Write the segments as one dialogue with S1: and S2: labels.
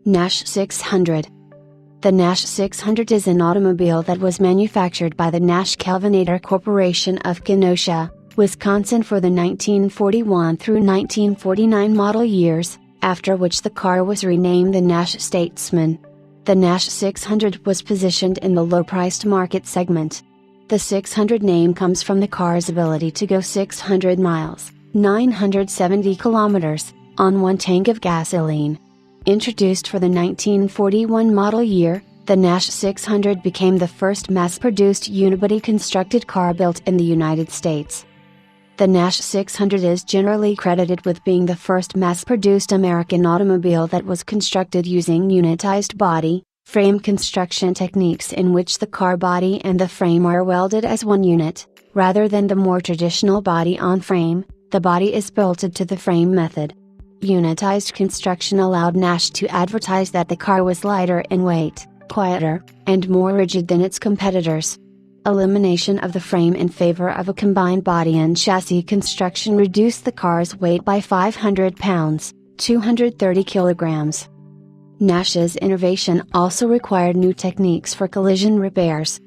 S1: Nash 600. The Nash 600 is an automobile that was manufactured by the Nash Kelvinator Corporation of Kenosha, Wisconsin for the 1941 through 1949 model years, after which the car was renamed the Nash Statesman. The Nash 600 was positioned in the low-priced market segment. The 600 name comes from the car's ability to go 600 miles, 970 kilometers, on one tank of gasoline. Introduced for the 1941 model year, the Nash 600 became the first mass-produced unibody-constructed car built in the United States. The Nash 600 is generally credited with being the first mass-produced American automobile that was constructed using unitized body, frame construction techniques in which the car body and the frame are welded as one unit, rather than the more traditional body-on-frame, the body is bolted to the frame method. Unitized construction allowed Nash to advertise that the car was lighter in weight, quieter, and more rigid than its competitors. Elimination of the frame in favor of a combined body and chassis construction reduced the car's weight by 500 pounds, 230 kilograms. Nash's innovation also required new techniques for collision repairs.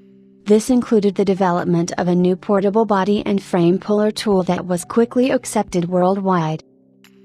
S1: This included the development of a new portable body and frame puller tool that was quickly accepted worldwide.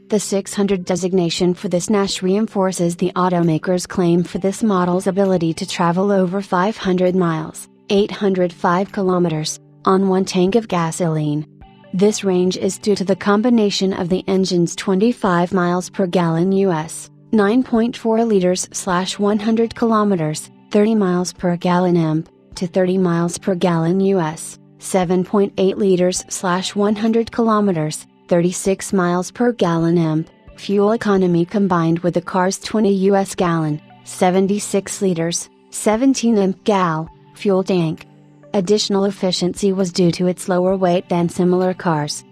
S1: The 600 designation for this Nash reinforces the automaker's claim for this model's ability to travel over 500 miles, 805 kilometers, on one tank of gasoline. This range is due to the combination of the engine's 25 miles per gallon US, 9.4 liters/100 kilometers, 30 miles per gallon imp, to 30 miles per gallon US, 7.8 liters/100 kilometers, 36 miles per gallon imp, fuel economy combined with the car's 20 US gallon, 76 liters, 17 imp gal, fuel tank. Additional efficiency was due to its lower weight than similar cars.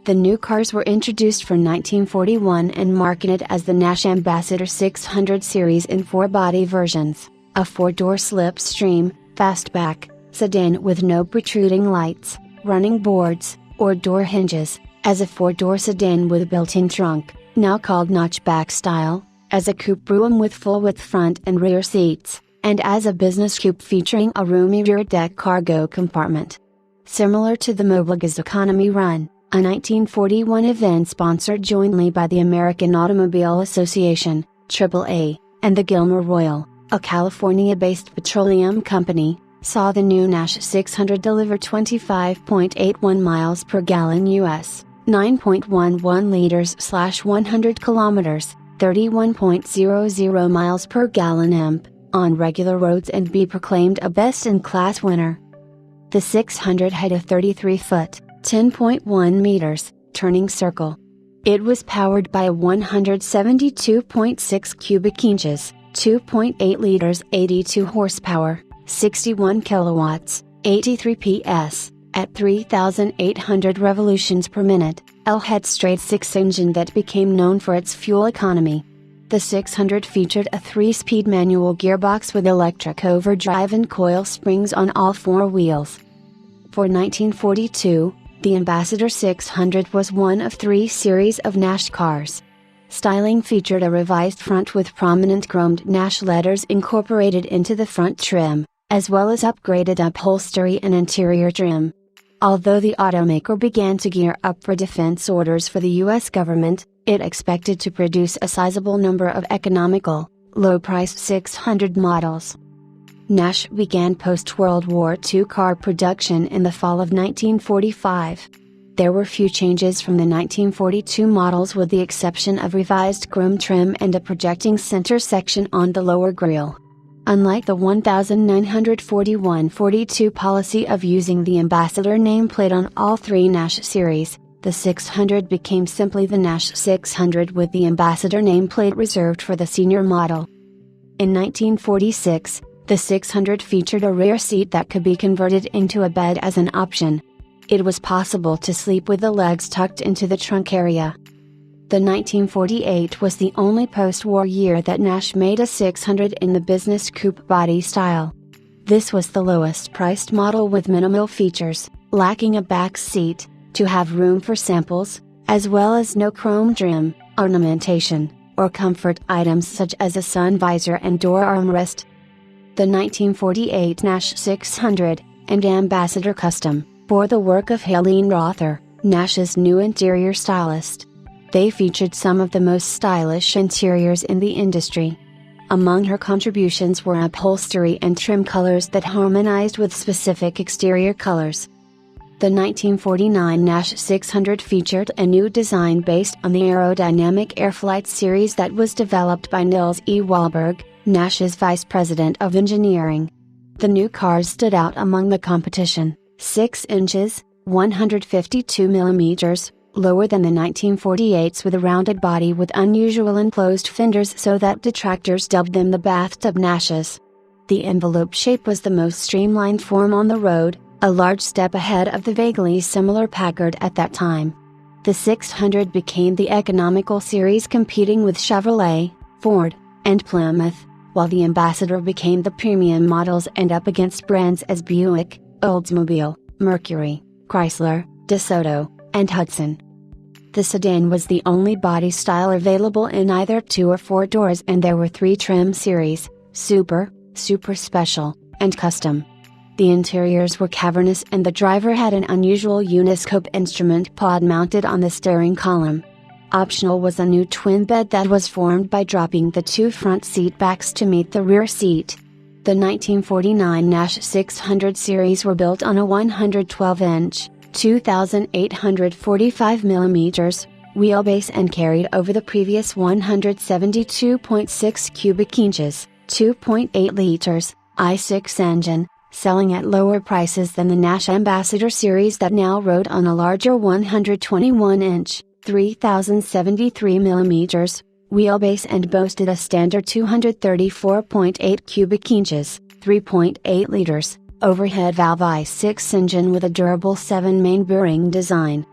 S1: The new cars were introduced for 1941 and marketed as the Nash Ambassador 600 series in 4 body versions, a 4-door slipstream, fastback, sedan with no protruding lights, running boards, or door hinges, as a 4-door sedan with built-in trunk, now called notchback style, as a coupe brougham with full-width front and rear seats, and as a business coupe featuring a roomy rear deck cargo compartment. Similar to the Mobilgas Economy Run, a 1941 event sponsored jointly by the American Automobile Association, AAA, and the Gilmer Royal, a California-based petroleum company, saw the new Nash 600 deliver 25.81 miles per gallon US, 9.11 liters/100 kilometers, 31.00 miles per gallon imp, on regular roads and be proclaimed a best-in-class winner. The 600 had a 33-foot, 10.1 meters, turning circle. It was powered by a 172.6 cubic inches, 2.8 liters 82 horsepower, 61 kilowatts, 83 PS, at 3,800 revolutions per minute, L-head straight 6 engine that became known for its fuel economy. The 600 featured a 3-speed manual gearbox with electric overdrive and coil springs on all 4 wheels. For 1942, the Ambassador 600 was one of 3 series of Nash cars. Styling featured a revised front with prominent chromed Nash letters incorporated into the front trim, as well as upgraded upholstery and interior trim. Although the automaker began to gear up for defense orders for the U.S. government, it expected to produce a sizable number of economical, low-priced 600 models. Nash began post-World War II car production in the fall of 1945. There were few changes from the 1942 models with the exception of revised chrome trim and a projecting center section on the lower grille. Unlike the 1941-42 policy of using the Ambassador nameplate on all 3 Nash series, the 600 became simply the Nash 600 with the Ambassador nameplate reserved for the senior model. In 1946, the 600 featured a rear seat that could be converted into a bed as an option. It was possible to sleep with the legs tucked into the trunk area. The 1948 was the only post-war year that Nash made a 600 in the business coupe body style. This was the lowest priced model with minimal features, lacking a back seat, to have room for samples, as well as no chrome trim, ornamentation, or comfort items such as a sun visor and door armrest. The 1948 Nash 600, and Ambassador Custom, bore the work of Helene Rother, Nash's new interior stylist. They featured some of the most stylish interiors in the industry. Among her contributions were upholstery and trim colors that harmonized with specific exterior colors. The 1949 Nash 600 featured a new design based on the aerodynamic Airflight series that was developed by Nils E. Wahlberg, Nash's vice president of engineering. The new cars stood out among the competition, 6 inches, 152 millimeters, lower than the 1948s, with a rounded body with unusual enclosed fenders so that detractors dubbed them the bathtub Nashes. The envelope shape was the most streamlined form on the road, a large step ahead of the vaguely similar Packard at that time. The 600 became the economical series, competing with Chevrolet, Ford, and Plymouth, while the Ambassador became the premium models and up against brands as Buick, Oldsmobile, Mercury, Chrysler, DeSoto, and Hudson. The sedan was the only body style available in either 2 or 4 doors, and there were 3 trim series: Super, Super Special, and Custom. The interiors were cavernous and the driver had an unusual Uniscope instrument pod mounted on the steering column. Optional was a new twin bed that was formed by dropping the 2 front seat backs to meet the rear seat. The 1949 Nash 600 series were built on a 112-inch, 2,845 mm, wheelbase and carried over the previous 172.6 cubic inches, 2.8 liters, I6 engine, selling at lower prices than the Nash Ambassador series that now rode on a larger 121-inch, 3,073 mm, wheelbase and boasted a standard 234.8 cubic inches, 3.8 liters, overhead valve I6 engine with a durable 7-main bearing design.